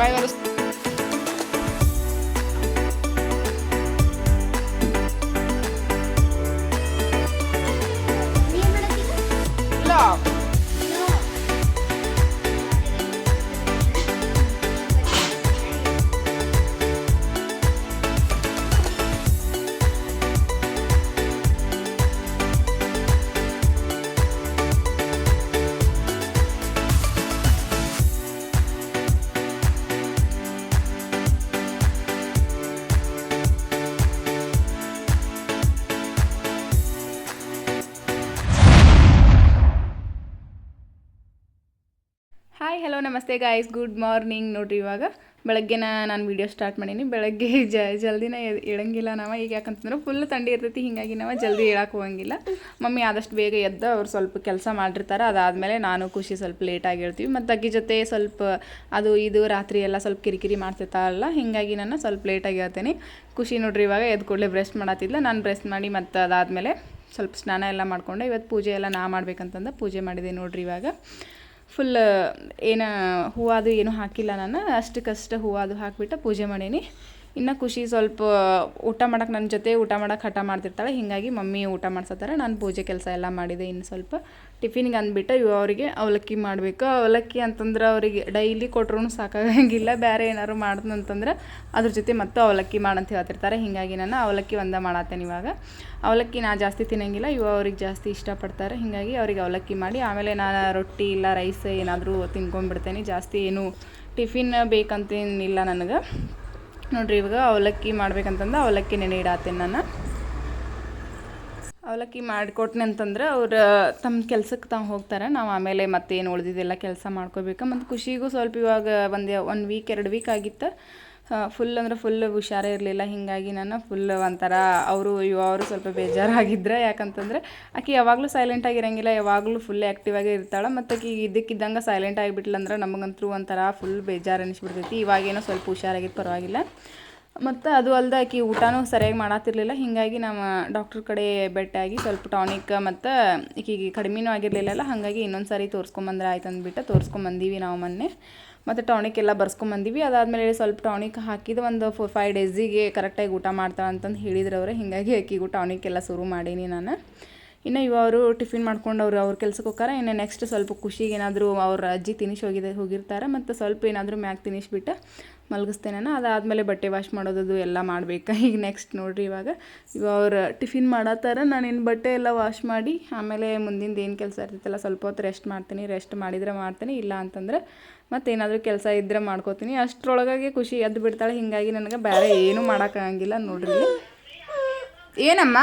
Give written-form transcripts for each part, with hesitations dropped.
ಬಾಯ್ ಒರೆಸ್ ಇಲ್ಲ hi hello ನಮಸ್ತೆ guys, good morning. ನೋಡಿರಿ ಇವಾಗ ಬೆಳಗ್ಗೆ ನಾನು ವೀಡಿಯೋ ಸ್ಟಾರ್ಟ್ ಮಾಡೀನಿ. ಬೆಳಗ್ಗೆ ಜಲ್ದಿನ ಏಳಂಗಿಲ್ಲ ನಾವು. ಈಗ ಯಾಕಂತಂದ್ರೆ ಫುಲ್ ಥಂಡಿ ಇರ್ತೈತಿ, ಹೀಗಾಗಿ ನಾವು ಜಲ್ದಿ ಹೇಳಕ್ಕೆ ಹೋಗಂಗಿಲ್ಲ. ಮಮ್ಮಿ ಆದಷ್ಟು ಬೇಗ ಎದ್ದು ಅವ್ರು ಸ್ವಲ್ಪ ಕೆಲಸ ಮಾಡಿರ್ತಾರೆ. ಅದಾದಮೇಲೆ ನಾನು ಖುಷಿ ಸ್ವಲ್ಪ ಲೇಟಾಗಿ ಹೇಳ್ತೀವಿ. ಮತ್ತು ಅಕ್ಕಿ ಜೊತೆ ಸ್ವಲ್ಪ ಅದು ಇದು ರಾತ್ರಿ ಎಲ್ಲ ಸ್ವಲ್ಪ ಕಿರಿಕಿರಿ ಮಾಡ್ತಿರ್ತಾರಲ್ಲ, ಹೀಗಾಗಿ ನಾನು ಸ್ವಲ್ಪ ಲೇಟಾಗಿ ಹೇಳ್ತೀನಿ. ಖುಷಿ ನೋಡ್ರಿ ಇವಾಗ ಎದ್ದು ಕೂಡಲೇ ಬ್ರಷ್ ಮಾಡತ್ತಿದ್ಲ. ನಾನು ಬ್ರಷ್ ಮಾಡಿ ಮತ್ತು ಅದಾದಮೇಲೆ ಸ್ವಲ್ಪ ಸ್ನಾನ ಎಲ್ಲ ಮಾಡಿಕೊಂಡೆ. ಇವತ್ತು ಪೂಜೆ ಎಲ್ಲ ನಾ ಮಾಡ್ಬೇಕಂತಂದು ಪೂಜೆ ಮಾಡಿದೆ ನೋಡ್ರಿ. ಇವಾಗ ಫುಲ್ ಏನು ಹೂವು ಅದು ಏನೂ ಹಾಕಿಲ್ಲ, ನಾನು ಅಷ್ಟಕ್ಕಷ್ಟು ಹೂವು ಅದು ಹಾಕಿಬಿಟ್ಟು ಪೂಜೆ ಮಾಡೀನಿ. ಇನ್ನು ಖುಷಿ ಸ್ವಲ್ಪ ಊಟ ಮಾಡೋಕೆ ನನ್ನ ಜೊತೆ ಊಟ ಮಾಡೋಕೆ ಹಠ ಮಾಡ್ತಿರ್ತಾಳೆ, ಹೀಗಾಗಿ ಮಮ್ಮಿ ಊಟ ಮಾಡ್ಸತ್ತಾರೆ. ನಾನು ಪೂಜೆ ಕೆಲಸ ಎಲ್ಲ ಮಾಡಿದೆ. ಇನ್ನು ಸ್ವಲ್ಪ ಟಿಫಿನ್ಗೆ ಅಂದ್ಬಿಟ್ಟು ಅವರಿಗೆ ಅವಲಕ್ಕಿ ಮಾಡಬೇಕು. ಅವಲಕ್ಕಿ ಅಂತಂದ್ರೆ ಅವರಿಗೆ ಡೈಲಿ ಕೊಟ್ರೂ ಸಾಕಾಗಂಗಿಲ್ಲ. ಬೇರೆ ಏನಾದ್ರು ಮಾಡಿದ್ನಂತಂದ್ರೆ ಅದ್ರ ಜೊತೆ ಮತ್ತು ಅವಲಕ್ಕಿ ಮಾಡಂತ ಹೇಳ್ತಿರ್ತಾರೆ, ಹೀಗಾಗಿ ನಾನು ಅವಲಕ್ಕಿ ಒಂದೇ ಮಾಡತ್ತೇನೆ. ಇವಾಗ ಅವಲಕ್ಕಿ ನಾ ಜಾಸ್ತಿ ತಿನ್ನಂಗಿಲ್ಲ, ಅವ್ರಿಗೆ ಜಾಸ್ತಿ ಇಷ್ಟಪಡ್ತಾರೆ, ಹೀಗಾಗಿ ಅವ್ರಿಗೆ ಅವಲಕ್ಕಿ ಮಾಡಿ ಆಮೇಲೆ ನಾನು ರೊಟ್ಟಿ ಇಲ್ಲ ರೈಸ್ ಏನಾದರೂ ತಿನ್ಕೊಂಡ್ಬಿಡ್ತೇನೆ. ಜಾಸ್ತಿ ಏನು ಟಿಫಿನ್ ಬೇಕಂತೇನಿಲ್ಲ ನನಗೆ. ನೋಡ್ರಿ ಇವಾಗ ಅವಲಕ್ಕಿ ಮಾಡ್ಬೇಕಂತಂದ್ರೆ ಅವಲಕ್ಕಿ ನೆನೆ ಇಡತ್ತೇನೆ ನಾನು. ಅವಲಕ್ಕಿ ಮಾಡಿಕೊಟ್ನೆ ಅಂತಂದ್ರೆ ಅವ್ರು ತಮ್ಮ ಕೆಲ್ಸಕ್ಕೆ ತಾವು ಹೋಗ್ತಾರೆ. ನಾವು ಆಮೇಲೆ ಮತ್ತೇನು ಉಳಿದಿದ್ದೆಲ್ಲ ಕೆಲಸ ಮಾಡ್ಕೋಬೇಕು. ಮತ್ತು ಖುಷಿಗೂ ಸ್ವಲ್ಪ ಇವಾಗ ಒಂದು ವೀಕ್ 2 ವೀಕ್ ಆಗಿತ್ತು. ಫುಲ್ ಅಂದ್ರೆ ಫುಲ್ ಹುಷಾರೇ ಇರಲಿಲ್ಲ, ಹೀಗಾಗಿ ನಾನು ಫುಲ್ ಒಂಥರ ಅವರು ಸ್ವಲ್ಪ ಬೇಜಾರಾಗಿದ್ರೆ. ಯಾಕಂತಂದ್ರೆ ಆಕೆ ಯಾವಾಗಲೂ ಸೈಲೆಂಟಾಗಿರೋಂಗಿಲ್ಲ, ಯಾವಾಗಲೂ ಫುಲ್ ಆ್ಯಕ್ಟಿವಾಗೇ ಇರ್ತಾಳೆ. ಮತ್ತು ಆಕೆ ಇದ್ದಕ್ಕಿದ್ದಂಗೆ ಸೈಲೆಂಟ್ ಆಗಿಬಿಟ್ಲಂದ್ರೆ ನಮಗಂತೂ ಒಂಥರ ಫುಲ್ ಬೇಜಾರು ಅನಿಸ್ಬಿಡ್ತೈತಿ. ಇವಾಗೇನೋ ಸ್ವಲ್ಪ ಹುಷಾರಾಗಿದ್ದು ಪರವಾಗಿಲ್ಲ. ಮತ್ತು ಅದು ಅಲ್ಲದೆ ಆಕೆ ಊಟನೂ ಸರಿಯಾಗಿ ಮಾಡತ್ತಿರಲಿಲ್ಲ, ಹೀಗಾಗಿ ನಮ್ಮ ಡಾಕ್ಟ್ರ್ ಕಡೆ ಭೇಟಿಯಾಗಿ ಸ್ವಲ್ಪ ಟಾನಿಕ್ ಮತ್ತು ಈಕೆಗೆ ಕಡಿಮೆನೂ ಆಗಿರಲಿಲ್ಲ, ಹಾಗಾಗಿ ಇನ್ನೊಂದು ಸಾರಿ ತೋರಿಸ್ಕೊಂಬಂದ್ರೆ ಆಯ್ತು ಅಂದ್ಬಿಟ್ಟು ತೋರಿಸ್ಕೊಂಬಂದೀವಿ ನಾವು ಮೊನ್ನೆ. ಮತ್ತು ಟಾನಿಕ್ ಎಲ್ಲ ಬರ್ಸ್ಕೊಂಬಂದೀವಿ. ಅದಾದಮೇಲೆ ಸ್ವಲ್ಪ ಟಾನಿಕ್ ಹಾಕಿದ ಒಂದು 4-5 ಡೇಸಿಗೆ ಕರೆಕ್ಟಾಗಿ ಊಟ ಮಾಡ್ತಾಳೆ ಅಂತಂದು ಹೇಳಿದ್ರು ಅವರು, ಹೀಗಾಗಿ ಆಕೆಗೂ ಟಾನಿಕ್ ಎಲ್ಲ ಶುರು ಮಾಡೀನಿ ನಾನು. ಇನ್ನು ಇವರು ಟಿಫಿನ್ ಮಾಡ್ಕೊಂಡು ಅವ್ರ ಕೆಲ್ಸಕ್ಕೆ ಹೋಗಾರ. ಇನ್ನು ನೆಕ್ಸ್ಟ್ ಸ್ವಲ್ಪ ಖುಷಿಗೆ ಏನಾದರೂ ಅವ್ರ ಅಜ್ಜಿ ಹೋಗಿರ್ತಾರೆ, ಮತ್ತು ಸ್ವಲ್ಪ ಏನಾದರೂ ಮ್ಯಾಗ್ ತಿನ್ನಿಸ್ಬಿಟ್ಟು ಮಲಗಿಸ್ತೇನೆ ನಾನು. ಅದಾದಮೇಲೆ ಬಟ್ಟೆ ವಾಶ್ ಮಾಡೋದು ಎಲ್ಲ ಮಾಡಬೇಕು. ಈಗ ನೆಕ್ಸ್ಟ್ ನೋಡಿರಿ ಇವಾಗ ಅವ್ರು ಟಿಫಿನ್ ಮಾಡತ್ತಾರ. ನಾನಿನ್ನು ಬಟ್ಟೆ ಎಲ್ಲ ವಾಶ್ ಮಾಡಿ ಆಮೇಲೆ ಮುಂದಿಂದು ಏನು ಕೆಲಸ ಇರ್ತೈತಲ್ಲ ಸ್ವಲ್ಪ ಹೊತ್ತು ರೆಸ್ಟ್ ಮಾಡ್ತೀನಿ. ರೆಸ್ಟ್ ಮಾಡಿದರೆ ಮಾಡ್ತೀನಿ, ಇಲ್ಲ ಅಂತಂದ್ರೆ ಮತ್ತೇನಾದರೂ ಕೆಲಸ ಇದ್ದರೆ ಮಾಡ್ಕೋತೀನಿ. ಅಷ್ಟರೊಳಗಾಗಿ ಖುಷಿ ಎದ್ದು ಬಿಡ್ತಾಳೆ, ಹೀಗಾಗಿ ನನಗೆ ಬೇರೆ ಏನೂ ಮಾಡೋಕ್ಕಾಗಂಗಿಲ್ಲ. ನೋಡ್ರಿ ಏನಮ್ಮ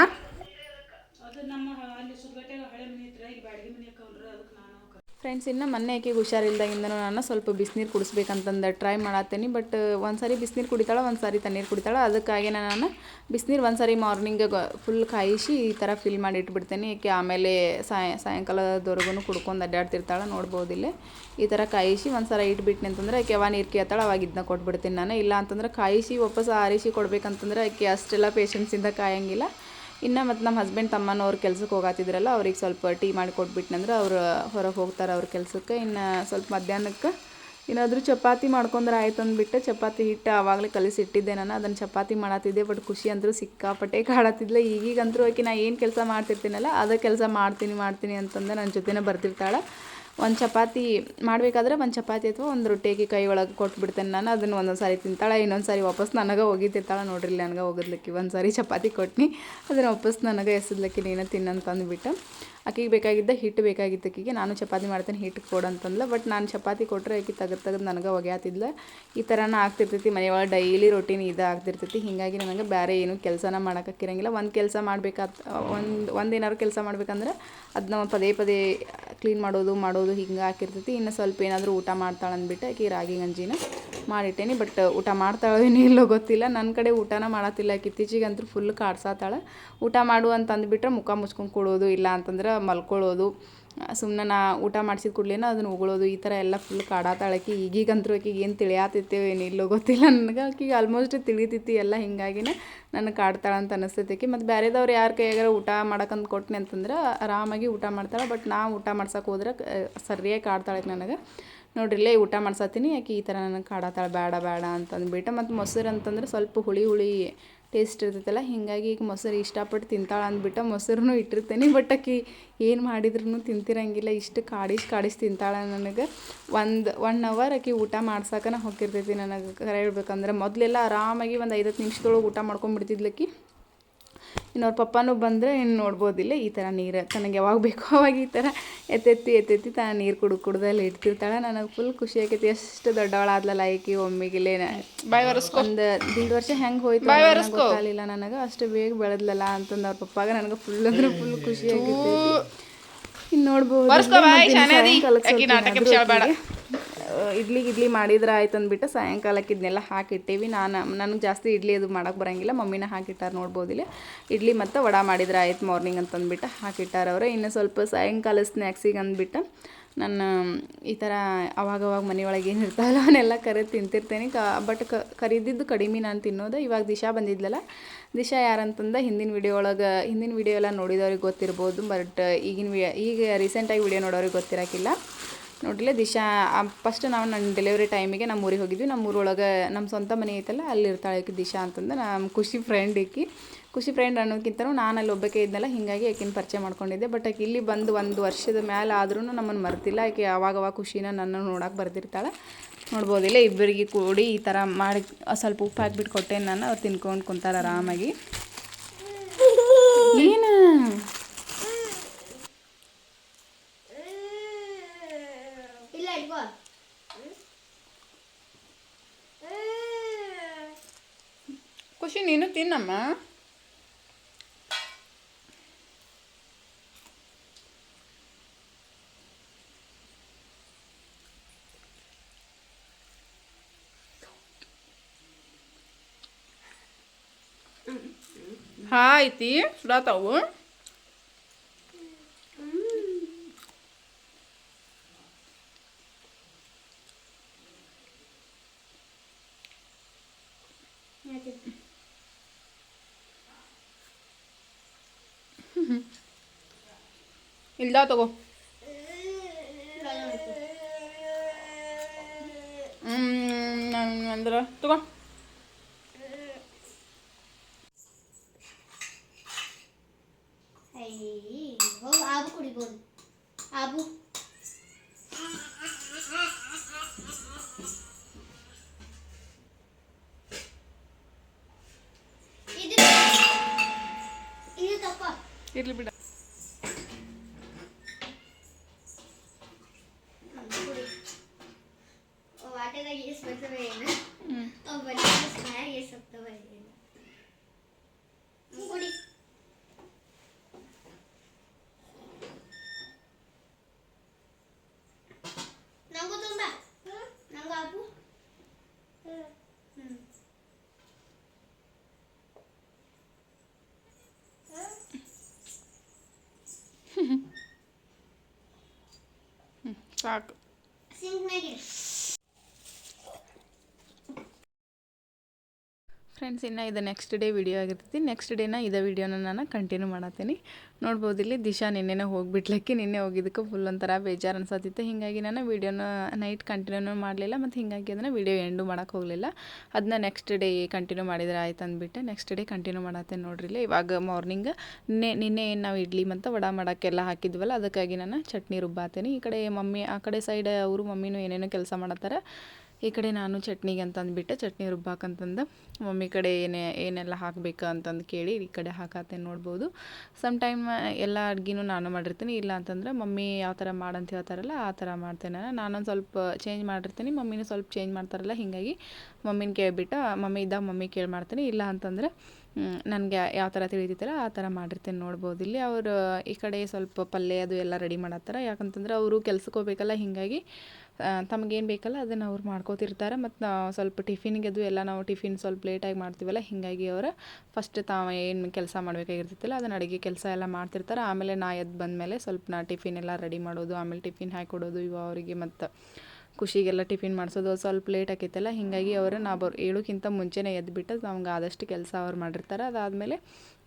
ಫ್ರೆಂಡ್ಸ್, ಇನ್ನು ಮೊನ್ನೆ ಆಕೆಗೆ ಹುಷಾರಿಲ್ದಾಗಿಂದನೂ ನಾನು ಸ್ವಲ್ಪ ಬಿಸಿನೀರು ಕುಡಿಸ್ಬೇಕಂತಂದು ಟ್ರೈ ಮಾಡತ್ತೀನಿ. ಬಟ್ ಒಂದು ಸಾರಿ ಬಿಸಿನೀರು ಕುಡಿತಾಳೆ, ಒಂದು ಸಾರಿ ತಣ್ಣೀರು ಕುಡಿತಾಳೆ. ಅದಕ್ಕಾಗಿ ನಾನು ಬಿಸಿನೀರು ಒಂದು ಸಾರಿ ಮಾರ್ನಿಂಗ್ ಫುಲ್ ಕಾಯಿಸಿ ಈ ಥರ ಫಿಲ್ ಮಾಡಿ ಇಟ್ಬಿಡ್ತೇನೆ. ಆಕೆ ಆಮೇಲೆ ಸಾಯಂಕಾಲದವರೆಗೂ ಕುಡ್ಕೊಂಡು ಅಡ್ಡಾಡ್ತಿರ್ತಾಳೆ, ನೋಡ್ಬೋದಿಲ್ಲ. ಈ ಥರ ಕಾಯಿಸಿ ಒಂದು ಸಾರಿ ಇಟ್ಬಿಟ್ನಿ ಅಂತಂದ್ರೆ ಆಕೆ ಯಾವಾಗ ನೀರು ಕೇಳ್ತಾಳೆ ಅವಾಗ ಇದನ್ನ ಕೊಟ್ಬಿಡ್ತೀನಿ ನಾನು. ಇಲ್ಲ ಅಂತಂದ್ರೆ ಕಾಯಿಸಿ ವಾಪಸ್ ಆರಿಸಿ ಕೊಡ್ಬೇಕಂತಂದ್ರೆ ಆಕೆ ಅಷ್ಟೆಲ್ಲ ಪೇಷನ್ಸಿಂದ ಕಾಯಂಗಿಲ್ಲ. ಇನ್ನು ಮತ್ತು ನಮ್ಮ ಹಸ್ಬೆಂಡ್ ತಮ್ಮನವ್ರು ಕೆಲ್ಸಕ್ಕೆ ಹೋಗತ್ತಿದ್ರಲ್ಲ, ಅವ್ರಿಗೆ ಸ್ವಲ್ಪ ಟೀ ಮಾಡಿ ಕೊಟ್ಬಿಟ್ನಂದ್ರೆ ಅವ್ರು ಹೊರಗೆ ಹೋಗ್ತಾರೆ ಅವ್ರ ಕೆಲಸಕ್ಕೆ. ಇನ್ನು ಸ್ವಲ್ಪ ಮಧ್ಯಾಹ್ನಕ್ಕೆ ಏನಾದರೂ ಚಪಾತಿ ಮಾಡ್ಕೊಂಡ್ರೆ ಆಯ್ತು ಅಂದ್ಬಿಟ್ಟು ಚಪಾತಿ ಹಿಟ್ಟು ಆವಾಗಲೇ ಕಲಿಸಿಟ್ಟಿದ್ದೆ ನಾನು. ಅದನ್ನು ಚಪಾತಿ ಮಾಡತ್ತಿದ್ದೆ. ಬಟ್ ಖುಷಿ ಅಂದರೂ ಸಿಕ್ಕಾಪಟ್ಟೆ ಕಾಡತ್ತಿದ್ಲ. ಈಗಂತರೂ ಆಕೆ ನಾ ಏನು ಕೆಲಸ ಮಾಡ್ತಿರ್ತೀನಲ್ಲ ಅದೇ ಕೆಲಸ ಮಾಡ್ತೀನಿ ಅಂತಂದು ನನ್ನ ಜೊತೆನೇ ಬರ್ತಿರ್ತಾಳೆ. ಒಂದು ಚಪಾತಿ ಮಾಡಬೇಕಾದ್ರೆ ಒಂದು ಚಪಾತಿ ಅಥವಾ ಒಂದು ರೊಟ್ಟಿಗೆ ಕೈ ಒಳಗೆ ಕೊಟ್ಬಿಡ್ತೇನೆ ನಾನು. ಅದನ್ನು ಒಂದೊಂದು ಸಾರಿ ತಿಂತಾಳೆ, ಇನ್ನೊಂದು ಸಾರಿ ವಾಪಸ್ ನನಗೆ ಒಗಿತಿರ್ತಾಳೆ. ನೋಡ್ರಿ ನನಗೆ ಒಗದ್ಲಿಕ್ಕೆ ಒಂದು ಸಾರಿ ಚಪಾತಿ ಕೊಟ್ನಿ, ಅದನ್ನು ವಾಪಸ್ ನನಗೆ ಎಸದ್ಲಿಕ್ಕೆ ನೀನು ತಿನ್ನಂತಂದ್ಬಿಟ್ಟು. ಆಕೆಗೆ ಬೇಕಾಗಿದ್ದ ಹಿಟ್ಟು ಬೇಕಾಗಿತ್ತು. ಆಕೆಗೆ ನಾನು ಚಪಾತಿ ಮಾಡ್ತೇನೆ ಹಿಟ್ಟು ಕೊಡಂತಂದ್ಲ. ಬಟ್ ನಾನು ಚಪಾತಿ ಕೊಟ್ಟರೆ ಆಕೆ ತೆಗೆದು ನನಗೆ ಒಗ್ಯಾತಿದ್ಲ. ಈ ಥರನ ಆಗ್ತಿರ್ತೈತಿ ಮನೆಯೊಳಗೆ ಡೈಲಿ ರೊಟೀನ್ ಇದು ಆಗ್ತಿರ್ತೈತಿ. ಹೀಗಾಗಿ ನನಗೆ ಬೇರೆ ಏನೂ ಕೆಲಸನ ಮಾಡೋಕ್ಕಿರಂಗಿಲ್ಲ. ಒಂದು ಕೆಲಸ ಒಂದೇನಾದ್ರು ಕೆಲಸ ಮಾಡ್ಬೇಕಂದ್ರೆ ಅದನ್ನ ಪದೇ ಕ್ಲೀನ್ ಮಾಡೋದು ಹಿಂಗೆ ಹಾಕಿರ್ತೈತಿ. ಇನ್ನು ಸ್ವಲ್ಪ ಏನಾದರೂ ಊಟ ಮಾಡ್ತಾಳೆ ಅಂದ್ಬಿಟ್ಟು ಆಕೆ ರಾಗಿ ಗಂಜಿನ ಮಾಡಿಟ್ಟೇನಿ. ಬಟ್ ಊಟ ಮಾಡ್ತಾಳೇನೋ ಇಲ್ಲೋ ಗೊತ್ತಿಲ್ಲ, ನನ್ನ ಕಡೆ ಊಟನ ಮಾಡತ್ತಿಲ್ಲ. ಆಕೆ ಇತ್ತೀಚಿಗಂತೂ ಫುಲ್ ಕಾಡ್ಸಾತಾಳೆ. ಊಟ ಮಾಡು ಅಂತ ಅಂದ್ಬಿಟ್ರೆ ಮುಖ ಮುಚ್ಕೊಂಡು ಕೊಡೋದು, ಇಲ್ಲ ಅಂತಂದ್ರೆ ಮಲ್ಕೊಳ್ಳೋದು. ಸುಮ್ಮನೆ ನಾ ಊಟ ಮಾಡಿಸಿದ ಕೂಡಲೇನ ಅದನ್ನು ಉಗುಳೋದು, ಈ ಥರ ಎಲ್ಲ ಫುಲ್ ಕಾಡಾತಾಳೆ. ಈಗೀಗಂತೂ ಆಕೆಗೆ ಏನು ತಿಳಿಯಾತಿತ್ತೇವೆ ಏನಿಲ್ಲೋ ಗೊತ್ತಿಲ್ಲ ನನಗೆ. ಆಕೆಗೆ ಆಲ್ಮೋಸ್ಟ್ ತಿಳಿತೈತಿ ಎಲ್ಲ, ಹಿಂಗಾಗಿನೇ ನನಗೆ ಕಾಡ್ತಾಳೆ ಅಂತ ಅನಿಸ್ತೈತಿ. ಮತ್ತು ಬೇರೆದವ್ರು ಯಾರ ಕೈಯಾಗಾರ ಊಟ ಮಾಡಕ್ಕಂತ ಕೊಟ್ಟನೆ ಅಂತಂದ್ರೆ ಆರಾಮಾಗಿ ಊಟ ಮಾಡ್ತಾಳೆ. ಬಟ್ ನಾ ಊಟ ಮಾಡ್ಸಕ್ಕೆ ಹೋದ್ರೆ ಸರಿಯಾಗಿ ಕಾಡ್ತಾಳೆ ನನಗೆ. ನೋಡ್ರಿಲ್ಲೇ ಊಟ ಮಾಡ್ಸತ್ತೀನಿ. ಯಾಕೆ ಈ ಥರ ನನಗೆ ಕಾಡತ್ತಾಳ ಬೇಡ ಬೇಡ ಅಂತಂದ್ಬಿಟ್ಟು. ಮತ್ತು ಮೊಸರು ಅಂತಂದ್ರೆ ಸ್ವಲ್ಪ ಹುಳಿ ಹುಳಿ ಟೇಸ್ಟ್ ಇರ್ತೈತಲ್ಲ, ಹೀಗಾಗಿ ಈಗ ಮೊಸರು ಇಷ್ಟಪಟ್ಟು ತಿಂತಾಳೆ ಅಂದ್ಬಿಟ್ಟು ಮೊಸರು ಇಟ್ಟಿರ್ತೀನಿ. ಬಟ್ ಆಕಿ ಏನು ಮಾಡಿದ್ರೂ ತಿಂತಿರಂಗಿಲ್ಲ, ಇಷ್ಟು ಕಾಡಿಸಿ ತಿಂತಾಳೆ. ನನಗೆ 1 ಅವರ್ ಆಕಿ ಊಟ ಮಾಡ್ಸಕ್ಕನ ಹೋಗಿರ್ತೈತಿ. ನನಗೆ ಕರೆ ಹೇಳ್ಬೇಕಂದ್ರೆ ಮೊದಲೆಲ್ಲ ಆರಾಮಾಗಿ ಒಂದು 5-10 ನಿಮಿಷದೊಳಗೆ ಊಟ ಮಾಡ್ಕೊಂಡ್ಬಿಡ್ತಿದ್ಲಕ್ಕಿ. ಇನ್ನು ಅವ್ರ ಪಪ್ಪನೂ ಬಂದರೆ ಇನ್ನು ನೋಡ್ಬೋದಿಲ್ಲ ಈ ಥರ ನೀರು ತನಗೆ ಯಾವಾಗ ಬೇಕೋ ಅವಾಗ ಈ ಥರ ಎತ್ತೆತ್ತಿ ತಾನು ನೀರು ಕುಡ್ದಲ್ಲಿ ಇಡ್ತಿರ್ತಾಳೆ. ನನಗೆ ಫುಲ್ ಖುಷಿ ಆಕೈತಿ. ಎಷ್ಟು ದೊಡ್ಡವಳಾದ್ಲಲ್ಲ ಆಕಿ ಒಮ್ಮಿಗಿಲೇ. ಒಂದು 1.5 ವರ್ಷ ಹೆಂಗೆ ಹೋಯ್ತು ಗೊತ್ತಾಗಲಿಲ್ಲ ನನಗೆ. ಅಷ್ಟು ಬೇಗ ಬೆಳೆದ್ಲಲ್ಲ ಅಂತಂದು ಅವ್ರ ಪಪ್ಪಾಗ ನನಗೆ ಫುಲ್ ಅಂದ್ರೆ ಫುಲ್ ಖುಷಿ ಆಗೈತಿ. ಇನ್ನು ನೋಡ್ಬೋದು ಇಡ್ಲಿ ಮಾಡಿದ್ರೆ ಆಯ್ತು ಅಂದ್ಬಿಟ್ಟು ಸಾಯಂಕಾಲಕ್ಕೆ ಇದನ್ನೆಲ್ಲ ಹಾಕಿಟ್ಟೇವಿ. ನನಗೆ ಜಾಸ್ತಿ ಇಡ್ಲಿ ಅದು ಮಾಡೋಕ್ಕೆ ಬರೋಂಗಿಲ್ಲ, ಮಮ್ಮಿನ ಹಾಕಿಟ್ಟಾರೆ ನೋಡ್ಬೋದಿಲ್ಲ. ಇಡ್ಲಿ ಮತ್ತು ವಡೆ ಮಾಡಿದ್ರೆ ಆಯ್ತು ಮಾರ್ನಿಂಗ್ ಅಂತಂದ್ಬಿಟ್ಟು ಹಾಕಿಟ್ಟಾರೆ ಅವರು. ಇನ್ನು ಸ್ವಲ್ಪ ಸಾಯಂಕಾಲ ಸ್ನ್ಯಾಕ್ಸಿಗೆ ಅಂದ್ಬಿಟ್ಟು ನಾನು ಈ ಥರ ಅವಾಗವಾಗ ಮನೆಯೊಳಗೆ ಏನು ಇರ್ತಾವಲ್ಲ ಅವನ್ನೆಲ್ಲ ಕರೆದು ತಿಂತಿರ್ತೇನೆ. ಬಟ್ ಕರಿದಿದ್ದು ಕಡಿಮೆ ನಾನು ತಿನ್ನೋದು. ಇವಾಗ ದಿಶಾ ಬಂದಿದ್ಲಲ್ಲ, ದಿಶಾ ಯಾರಂತಂದ ಹಿಂದಿನ ವಿಡಿಯೋ ಎಲ್ಲ ನೋಡಿದವ್ರಿಗೆ ಗೊತ್ತಿರ್ಬೋದು. ಬಟ್ ಈಗ ರೀಸೆಂಟಾಗಿ ವಿಡಿಯೋ ನೋಡೋರಿಗೆ ಗೊತ್ತಿರೋಕ್ಕಿಲ್ಲ. ನೋಡಿಲ್ಲ, ದಿಶಾ ಫಸ್ಟ್ ನಾವು ನನ್ನ ಡೆಲಿವರಿ ಟೈಮಿಗೆ ನಮ್ಮ ಊರಿಗೆ ಹೋಗಿದ್ವಿ. ನಮ್ಮ ಊರೊಳಗೆ ನಮ್ಮ ಸ್ವಂತ ಮನೆ ಐತಲ್ಲ, ಅಲ್ಲಿ ಇರ್ತಾಳೆ ಆಕಿ ದಿಶಾ ಅಂತಂದು. ನಮ್ಮ ಖುಷಿ ಫ್ರೆಂಡ್ ಅನ್ನೋದಕ್ಕಿಂತ ನಾನು ಅಲ್ಲಿ ಒಬ್ಬಕ್ಕೆ ಇದ್ನಲ್ಲ, ಹೀಗಾಗಿ ಆಕಿನ ಪರಿಚಯ ಮಾಡ್ಕೊಂಡಿದ್ದೆ. ಬಟ್ ಆಕೆ ಇಲ್ಲಿ ಬಂದು 1 ವರ್ಷದ ಮೇಲೆ ಆದ್ರೂ ನಮ್ಮನ್ನು ಮರ್ತಿಲ್ಲ. ಆಕೆ ಅವಾಗವಾಗ ಖುಷಿನ ನನ್ನ ನೋಡೋಕೆ ಬರ್ತಿರ್ತಾಳೆ. ನೋಡ್ಬೋದಿಲ್ಲ, ಇಬ್ಬರಿಗೆ ಕೂಡಿ ಈ ಥರ ಮಾಡಿ ಸ್ವಲ್ಪ ಉಪ್ಪು ಹಾಕ್ಬಿಟ್ಟು ಕೊಟ್ಟೆ ನಾನು. ಅವ್ರು ತಿನ್ಕೊಂಡು ಕುಂತಾರೆ ಆರಾಮಾಗಿ. ಏನು ಖುಷಿ, ನೀನು ತಿನ್ನಮ್ಮ. ಐತಿ ಸುಡಾತಾವು. ಇಲ್ದ ತಗೋ. ಅಂದ್ರೆ ತಗೋ. ಆಬು ಕುಡಿಬೋದು. ಆಬು ಇದು ತಪ್ಪ ಇರ್ಲಿ ಬಿಡ. ವಾಟೆದಾಗ ಎಷ್ಟು ಬರ್ತವೆ ಏನು ಎಷ್ಟು ಹೋಗ್ತವೆ ಕುಡಿ. ನಂಗೂ ತುಂಬ ನಂಗೂ ಆಬು. ಸಾಕು. ಸಿಂಕ್ನಾಗಿ ಫ್ರೆಂಡ್ಸ್, ಇನ್ನು ಇದು ನೆಕ್ಸ್ಟ್ ಡೇ ವಿಡಿಯೋ ಆಗಿರ್ತೈತಿ. ನೆಕ್ಸ್ಟ್ ಡೇನ ಇದೇ ವಿಡಿಯೋನ ನಾನು ಕಂಟಿನ್ಯೂ ಮಾಡತ್ತೀನಿ. ನೋಡ್ಬೋದಿಲ್ಲಿ ದಿಶಾ ನಿನ್ನೆನೇ ಹೋಗಿಬಿಡ್ಲಿಕ್ಕೆ. ನಿನ್ನೆ ಹೋಗಿದ್ದಕ್ಕೆ ಫುಲ್ ಒಂಥರ ಬೇಜಾರು ಅನ್ಸತ್ತಿತ್ತು. ಹೀಗಾಗಿ ನಾನು ವೀಡಿಯೋನ ನೈಟ್ ಕಂಟಿನ್ಯೂ ಮಾಡಲಿಲ್ಲ. ಮತ್ತು ಹೀಗಾಗಿ ಅದನ್ನು ವೀಡಿಯೋ ಎಂಡು ಮಾಡೋಕ್ಕೆ ಹೋಗಲಿಲ್ಲ. ಅದನ್ನ ನೆಕ್ಸ್ಟ್ ಡೇ ಕಂಟಿನ್ಯೂ ಮಾಡಿದರೆ ಆಯ್ತು ಅಂದ್ಬಿಟ್ಟು ನೆಕ್ಸ್ಟ್ ಡೇ ಕಂಟಿನ್ಯೂ ಮಾಡತ್ತೇನೆ. ನೋಡ್ರಿಲ್ಲ, ಇವಾಗ ಮಾರ್ನಿಂಗ್ ನಿನ್ನೆ ಏನು ನಾವು ಇಡ್ಲಿ ಮತ್ತು ವಡೆ ಮಾಡೋಕ್ಕೆಲ್ಲ ಹಾಕಿದ್ವಲ್ಲ, ಅದಕ್ಕಾಗಿ ನಾನು ಚಟ್ನಿ ರುಬ್ಬಾತೀನಿ. ಈ ಕಡೆ ಮಮ್ಮಿ ಆ ಕಡೆ ಸೈಡ್ ಅವರು ಮಮ್ಮಿನೂ ಏನೇನೋ ಕೆಲಸ ಮಾಡತ್ತಾರೆ. ಈ ಕಡೆ ನಾನು ಚಟ್ನಿಗೆ ಅಂತಂದುಬಿಟ್ಟು ಚಟ್ನಿ ರುಬ್ಬಾಕಂತಂದು ಮಮ್ಮಿ ಕಡೆ ಏನೆಲ್ಲ ಹಾಕಬೇಕು ಅಂತಂದು ಕೇಳಿ ಈ ಕಡೆ ಹಾಕತ್ತೇನೆ. ನೋಡ್ಬೋದು, ಸಮ್ ಟೈಮ್ ಎಲ್ಲ ಅಡ್ಗೆನೂ ನಾನು ಮಾಡಿರ್ತೀನಿ. ಇಲ್ಲ ಅಂತಂದ್ರೆ ಮಮ್ಮಿ ಯಾವ ಥರ ಮಾಡಂತ ಹೇಳ್ತಾರಲ್ಲ ಆ ಥರ ಮಾಡ್ತೇನೆ. ನಾನೊಂದು ಸ್ವಲ್ಪ ಚೇಂಜ್ ಮಾಡಿರ್ತೀನಿ, ಮಮ್ಮಿನೂ ಸ್ವಲ್ಪ ಚೇಂಜ್ ಮಾಡ್ತಾರಲ್ಲ. ಹೀಗಾಗಿ ಮಮ್ಮಿನ ಕೇಳಿಬಿಟ್ಟು ಮಮ್ಮಿ ಇದ್ದಾಗ ಮಮ್ಮಿ ಕೇಳಿ ಮಾಡ್ತೀನಿ. ಇಲ್ಲ ಅಂತಂದರೆ ನನಗೆ ಯಾವ ಥರ ತಿಳಿತೈತಲ್ಲ ಆ ಥರ ಮಾಡಿರ್ತೇನೆ. ನೋಡ್ಬೋದು ಇಲ್ಲಿ ಅವರು ಈ ಕಡೆ ಸ್ವಲ್ಪ ಪಲ್ಯ ಅದು ಎಲ್ಲ ರೆಡಿ ಮಾಡತ್ತಾರೆ. ಯಾಕಂತಂದ್ರೆ ಅವರು ಕೆಲ್ಸಕ್ಕೆ ಹೋಗ್ಬೇಕಲ್ಲ, ಹೀಗಾಗಿ ತಮಗೇನು ಬೇಕಲ್ಲ ಅದನ್ನು ಅವ್ರು ಮಾಡ್ಕೋತಿರ್ತಾರೆ. ಮತ್ತು ಸ್ವಲ್ಪ ಟಿಫಿನ್ಗೆ ಅದು ಎಲ್ಲ ನಾವು ಟಿಫಿನ್ ಸ್ವಲ್ಪ ಲೇಟಾಗಿ ಮಾಡ್ತೀವಲ್ಲ, ಹೀಗಾಗಿ ಅವರು ಫಸ್ಟ್ ಏನು ಕೆಲಸ ಮಾಡಬೇಕಾಗಿರ್ತೈತಲ್ಲ ಅದನ್ನು ಅಡುಗೆ ಕೆಲಸ ಎಲ್ಲ ಮಾಡ್ತಿರ್ತಾರೆ. ಆಮೇಲೆ ನಾ ಎದ್ದು ಬಂದಮೇಲೆ ಸ್ವಲ್ಪ ನಾ ಟಿಫಿನ್ ಎಲ್ಲ ರೆಡಿ ಮಾಡೋದು, ಆಮೇಲೆ ಟಿಫಿನ್ ಹಾಕಿಕೊಡೋದು ಇವು ಅವರಿಗೆ. ಮತ್ತು ಖುಷಿಗೆಲ್ಲ ಟಿಫಿನ್ ಮಾಡಿಸೋದು ಸ್ವಲ್ಪ ಲೇಟ್ ಆಕೈತಲ್ಲ, ಹೀಗಾಗಿ ಅವರು ಏಳೋಕ್ಕಿಂತ ಮುಂಚೆನೇ ಎದ್ದುಬಿಟ್ಟು ನಮ್ಗೆ ಆದಷ್ಟು ಕೆಲಸ ಅವ್ರು ಮಾಡಿರ್ತಾರೆ. ಅದಾದಮೇಲೆ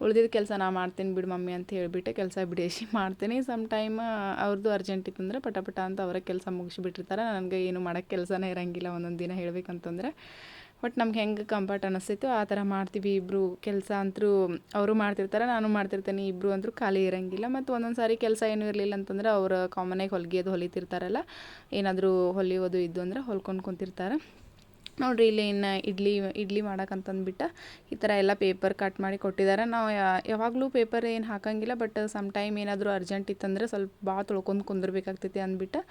ಉಳಿದಿದ್ದ ಕೆಲಸ ನಾ ಮಾಡ್ತೀನಿ ಬಿಡು ಮಮ್ಮಿ ಅಂತ ಹೇಳಿಬಿಟ್ಟು ಕೆಲಸ ಬಿಡಿಸಿ ಮಾಡ್ತೀನಿ. ಸಮ್ ಟೈಮ್ ಅವ್ರದ್ದು ಅರ್ಜೆಂಟ್ ಇತ್ತಂದ್ರೆ ಪಟ ಅಂತ ಅವರ ಕೆಲಸ ಮುಗಿಸ್ಬಿಟ್ಟಿರ್ತಾರೆ. ನನಗೆ ಏನು ಮಾಡೋಕ್ಕೆ ಕೆಲಸನೇ ಇರೋಂಗಿಲ್ಲ ಒಂದೊಂದು ದಿನ ಹೇಳ್ಬೇಕಂತಂದ್ರೆ. ಬಟ್ ನಮ್ಗೆ ಹೆಂಗೆ ಕಂಫರ್ಟ್ ಅನ್ನಿಸ್ತೈತೋ ಆ ಥರ ಮಾಡ್ತೀವಿ ಇಬ್ಬರು. ಕೆಲಸ ಅಂತೂ ಅವರು ಮಾಡ್ತಿರ್ತಾರೆ, ನಾನು ಮಾಡ್ತಿರ್ತೀನಿ, ಇಬ್ಬರು ಅಂದರೂ ಖಾಲಿ ಇರೋಂಗಿಲ್ಲ. ಮತ್ತು ಒಂದೊಂದು ಸಾರಿ ಕೆಲಸ ಏನೂ ಇರಲಿಲ್ಲ ಅಂತಂದ್ರೆ ಅವ್ರು ಕಾಮನಾಗಿ ಹೊಲಿಗೆ ಅದು ಹೊಲಿತಿರ್ತಾರಲ್ಲ, ಏನಾದರೂ ಹೊಲಿಯೋದು ಇದ್ದು ಅಂದ್ರೆ ಹೊಲ್ಕೊಂಡು ಕುಂತಿರ್ತಾರೆ. ನೋಡಿರಿ ಇಲ್ಲಿ ಇನ್ನು ಇಡ್ಲಿ ಮಾಡೋಕ್ಕಂತಂದ್ಬಿಟ್ಟು ಈ ಥರ ಎಲ್ಲ ಪೇಪರ್ ಕಟ್ ಮಾಡಿ ಕೊಟ್ಟಿದ್ದಾರೆ. ನಾವು ಯಾವಾಗಲೂ ಪೇಪರ್ ಏನು ಹಾಕೋಂಗಿಲ್ಲ, ಬಟ್ ಸಮ್ ಟೈಮ್ ಏನಾದರೂ ಅರ್ಜೆಂಟ್ ಇತ್ತಂದ್ರೆ ಸ್ವಲ್ಪ ಭಾಳ ತೊಳ್ಕೊಂಡು ಕುಂದಿರ್ಬೇಕಾಗ್ತೈತಿ ಅಂದ್ಬಿಟ್ಟು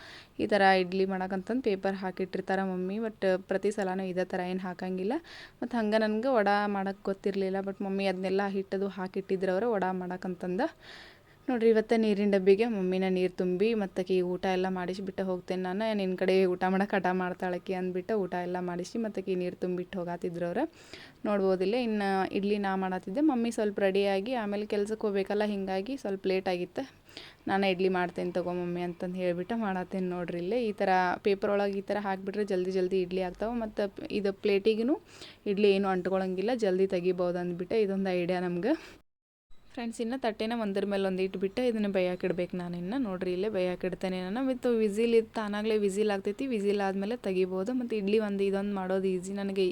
ಈ ಥರ ಇಡ್ಲಿ ಮಾಡೋಕ್ಕಂತಂದು ಪೇಪರ್ ಹಾಕಿಟ್ಟಿರ್ತಾರೆ ಮಮ್ಮಿ. ಬಟ್ ಪ್ರತಿ ಸಲನೂ ಇದೇ ಥರ ಏನು ಹಾಕೋಂಗಿಲ್ಲ. ಮತ್ತು ಹಂಗೆ ನನಗೆ ವಡೆ ಮಾಡೋಕ್ಕೆ ಗೊತ್ತಿರಲಿಲ್ಲ, ಬಟ್ ಮಮ್ಮಿ ಅದನ್ನೆಲ್ಲ ಹಿಟ್ಟದು ಹಾಕಿಟ್ಟಿದ್ರು ಅವರು ವಡೆ ಮಾಡೋಕ್ಕಂತಂದು. ನೋಡಿರಿ ಇವತ್ತು ನೀರಿನ ಡಬ್ಬಿಗೆ ಮಮ್ಮಿನ ನೀರು ತುಂಬಿ ಮತ್ತಕಿ ಊಟ ಎಲ್ಲ ಮಾಡಿಸಿಬಿಟ್ಟು ಹೋಗ್ತೇನೆ ನಾನು. ನಿನ್ನ ಕಡೆ ಊಟ ಮಾಡೋಕೆ ಹಠ ಮಾಡ್ತಾಳಕಿ ಅಂದ್ಬಿಟ್ಟು ಊಟ ಎಲ್ಲ ಮಾಡಿಸಿ ಮತ್ತಕಿ ನೀರು ತುಂಬಿಟ್ಟು ಹೋಗಾತಿದ್ರು ಅವ್ರು. ನೋಡ್ಬೋದಿಲ್ಲ. ಇನ್ನು ಇಡ್ಲಿ ನಾ ಮಾಡತ್ತಿದ್ದೆ, ಮಮ್ಮಿ ಸ್ವಲ್ಪ ರೆಡಿಯಾಗಿ ಆಮೇಲೆ ಕೆಲ್ಸಕ್ಕೆ ಹೋಗ್ಬೇಕಲ್ಲ, ಹೀಗಾಗಿ ಸ್ವಲ್ಪ ಲೇಟ್ ಆಗಿತ್ತು. ನಾನು ಇಡ್ಲಿ ಮಾಡ್ತೇನೆ ತಗೋ ಮಮ್ಮಿ ಅಂತಂದು ಹೇಳಿಬಿಟ್ಟು ಮಾಡತ್ತೇನೆ. ನೋಡ್ರಿ ಇಲ್ಲೇ ಈ ಥರ ಪೇಪರ್ ಒಳಗೆ ಈ ಥರ ಹಾಕಿಬಿಟ್ರೆ ಜಲ್ದಿ ಇಡ್ಲಿ ಆಗ್ತಾವೆ. ಮತ್ತು ಇದು ಪ್ಲೇಟಿಗೂ ಇಡ್ಲಿ ಏನು ಅಂಟ್ಕೊಳ್ಳೋಂಗಿಲ್ಲ, ಜಲ್ದಿ ತೆಗಿಬೋದು ಅಂದ್ಬಿಟ್ಟು ಇದೊಂದು ಐಡಿಯಾ ನಮ್ಗೆ. ಫ್ರೆಂಡ್ಸ್, ಇನ್ನು ತಟ್ಟೆನ ಒಂದ್ರ ಮೇಲೆ ಒಂದು ಇಟ್ಬಿಟ್ಟು ಇದನ್ನು ಬೇಯಾಕಿಡ್ಬೇಕು ನಾನು. ಇನ್ನು ನೋಡ್ರಿ ಇಲ್ಲೇ ಬೇಯಾಕಿಡ್ತೇನೆ ನಾನು. ವಿತ್ ವಿಸಿಲ್ ಇತ್ತು, ತಾನಾಗಲೇ ವಿಸಿಲ್ ಆಗ್ತೈತಿ. ವಿಸಿಲ್ ಆದಮೇಲೆ ತೆಗಿಬೋದು. ಮತ್ತು ಇಡ್ಲಿ ಇದೊಂದು ಮಾಡೋದು ಈಸಿ ನನಗೆ.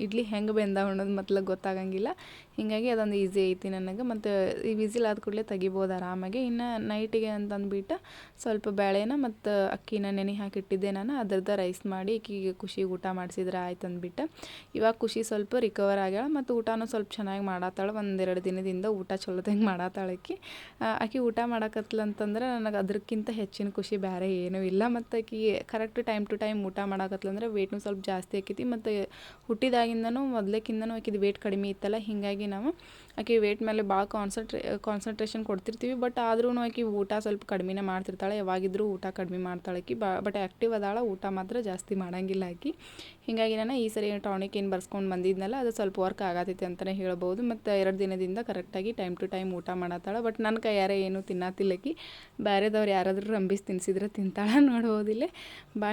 ಇಡ್ಲಿ ಹೆಂಗೆ ಬೆಂದಾವ ಅನ್ನೋದು ಮೊದ್ಲು ಗೊತ್ತಾಗಂಗಿಲ್ಲ, ಹೀಗಾಗಿ ಅದೊಂದು ಈಸಿ ಐತಿ ನನಗೆ. ಮತ್ತು ಈ ವಿಸಿಲ್ ಆದ ಕೂಡಲೇ ತೆಗಿಬೋದು ಆರಾಮಾಗಿ. ಇನ್ನು ನೈಟಿಗೆ ಅಂತಂದ್ಬಿಟ್ಟು ಸ್ವಲ್ಪ ಬೇಳೆನ ಮತ್ತು ಅಕ್ಕಿನ ನೆನೆ ಹಾಕಿಟ್ಟಿದ್ದೆ ನಾನು. ಅದ್ರದ್ದು ರೈಸ್ ಮಾಡಿ ಈಕಿಗೆ ಖುಷಿಗೆ ಊಟ ಮಾಡಿಸಿದ್ರೆ ಆಯ್ತು ಅಂದ್ಬಿಟ್ಟು. ಇವಾಗ ಖುಷಿ ಸ್ವಲ್ಪ ರಿಕವರ್ ಆಗ್ಯಾಳ ಮತ್ತು ಊಟನೂ ಸ್ವಲ್ಪ ಚೆನ್ನಾಗಿ ಮಾಡತ್ತಾಳೆ. 1-2 ದಿನದಿಂದ ಊಟ ಚಲೋದಂಗೆ ಮಾಡತ್ತಾಳೆ ಆಕಿ ಊಟ ಮಾಡಕತ್ಲಂತಂದ್ರೆ ನನಗೆ ಅದಕ್ಕಿಂತ ಹೆಚ್ಚಿನ ಖುಷಿ ಬೇರೆ ಏನೂ ಇಲ್ಲ. ಮತ್ತು ಆಕಿ ಕರೆಕ್ಟ್ ಟೈಮ್ ಟು ಟೈಮ್ ಊಟ ಮಾಡಕತ್ಲಂದ್ರೆ ವೇಟ್ನೂ ಸ್ವಲ್ಪ ಜಾಸ್ತಿ ಆಕೈತಿ. ಮತ್ತು ಹುಟ್ಟಿದಾಗಿಂದನೂ ಮೊದಲೇಕಿಂತನೂ ಆಕಿದು ವೇಟ್ ಕಡಿಮೆ ಇತ್ತಲ್ಲ, ಹೀಗಾಗಿ ನಾವು ಆಕೆ ವೇಟ್ ಮೇಲೆ ಭಾಳ ಕಾನ್ಸಂಟ್ರೇಷನ್ ಕೊಡ್ತಿರ್ತೀವಿ. ಬಟ್ ಆದ್ರೂ ಆಕಿ ಊಟ ಸ್ವಲ್ಪ ಕಡಿಮೆನೇ ಮಾಡ್ತಿರ್ತಾಳೆ. ಯಾವಾಗಿದ್ರೂ ಊಟ ಕಡಿಮೆ ಮಾಡ್ತಾಳೆ ಆಕಿ. ಬಟ್ ಆ್ಯಕ್ಟಿವ್ ಅದಾಳ, ಊಟ ಮಾತ್ರ ಜಾಸ್ತಿ ಮಾಡೋಂಗಿಲ್ಲ ಆಕಿ. ಹೀಗಾಗಿ ನಾನು ಈ ಸರಿ ಟಾನಿಕ್ ಏನು ಬರ್ಸ್ಕೊಂಡು ಬಂದಿದ್ನಲ್ಲ, ಅದು ಸ್ವಲ್ಪ ವರ್ಕ್ ಆಗತೈತಿ ಅಂತಲೇ ಹೇಳ್ಬೋದು. ಮತ್ತು 2 ದಿನದಿಂದ ಕರೆಕ್ಟಾಗಿ ಟೈಮ್ ಟು ಟೈಮ್ ಊಟ ಮಾಡತ್ತಾಳೆ. ಬಟ್ ನನ್ನ ಕೈಯಾರೆ ಏನೂ ತಿನ್ನತ್ತಿಲ್ಲಕಿ. ಬೇರೆದವ್ರು ಯಾರಾದರೂ ರಂಬಿಸಿ ತಿನ್ನಿಸಿದ್ರೆ ತಿಂತಾಳೆ. ನೋಡ್ಬೋದಿಲ್ಲ,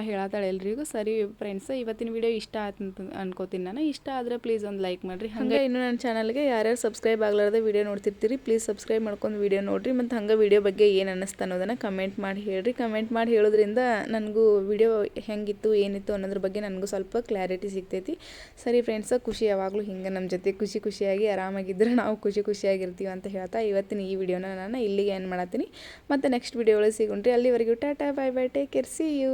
ಹೇಳತ್ತಾಳೆ ಎಲ್ರಿಗೂ. ಸರಿ ಫ್ರೆಂಡ್ಸ್, ಇವತ್ತಿನ ವಿಡಿಯೋ ಇಷ್ಟ ಆಯ್ತು ಅಂತ ಅನ್ಕೋತೀನಿ ನಾನು. ಇಷ್ಟ ಆದರೆ ಪ್ಲೀಸ್ ಒಂದು ಲೈಕ್ ಮಾಡಿರಿ. ಹಾಗೆ ಇನ್ನು ನನ್ನ ಚಾನಲ್ಗೆ ಯಾರ್ಯಾರು ಸಬ್ಸ್ಕ್ರೈಬ್ ಆಗಲಾರ್ದೆ ವಿಡಿಯೋ ನೋಡ್ತಿರ್ತೀರಿ, ಪ್ಲೀಸ್ ಸಬ್ಸ್ಕ್ರೈಬ್ ಮಾಡ್ಕೊಂಡು ವಿಡಿಯೋ ನೋಡಿರಿ. ಮತ್ತು ಹಂಗೆ ವಿಡಿಯೋ ಬಗ್ಗೆ ಏನು ಅನ್ನಿಸ್ತು ಅನ್ನೋದನ್ನು ಕಮೆಂಟ್ ಮಾಡಿ ಹೇಳಿರಿ. ಕಮೆಂಟ್ ಮಾಡಿ ಹೇಳೋದ್ರಿಂದ ನನಗೂ ವಿಡಿಯೋ ಹೆಂಗಿತ್ತು ಏನಿತ್ತು ಅನ್ನೋದ್ರ ಬಗ್ಗೆ ನನಗೂ ಸ್ವಲ್ಪ ಕ್ಲಾರಿಟಿ ಸಿಗ್ತೈತಿ. ಸರಿ ಫ್ರೆಂಡ್ಸ್, ಖುಷಿ ಯಾವಾಗಲೂ ಹಿಂಗೆ ನಮ್ಮ ಜೊತೆ ಖುಷಿಯಾಗಿ ಆರಾಮಾಗಿದ್ದರೆ ನಾವು ಖುಷಿಯಾಗಿರ್ತೀವಿ ಅಂತ ಹೇಳ್ತಾ ಇವತ್ತಿನ ಈ ವಿಡಿಯೋನ ನಾನು ಇಲ್ಲಿಗೆ ಏನು ಮಾಡತ್ತೀನಿ. ಮತ್ತು ನೆಕ್ಸ್ಟ್ ವಿಡಿಯೋ ಒಳಗೆ ಸಿಗೋಣ್ರಿ. ಅಲ್ಲಿವರೆಗೂ tata, bye bye, take care, see you.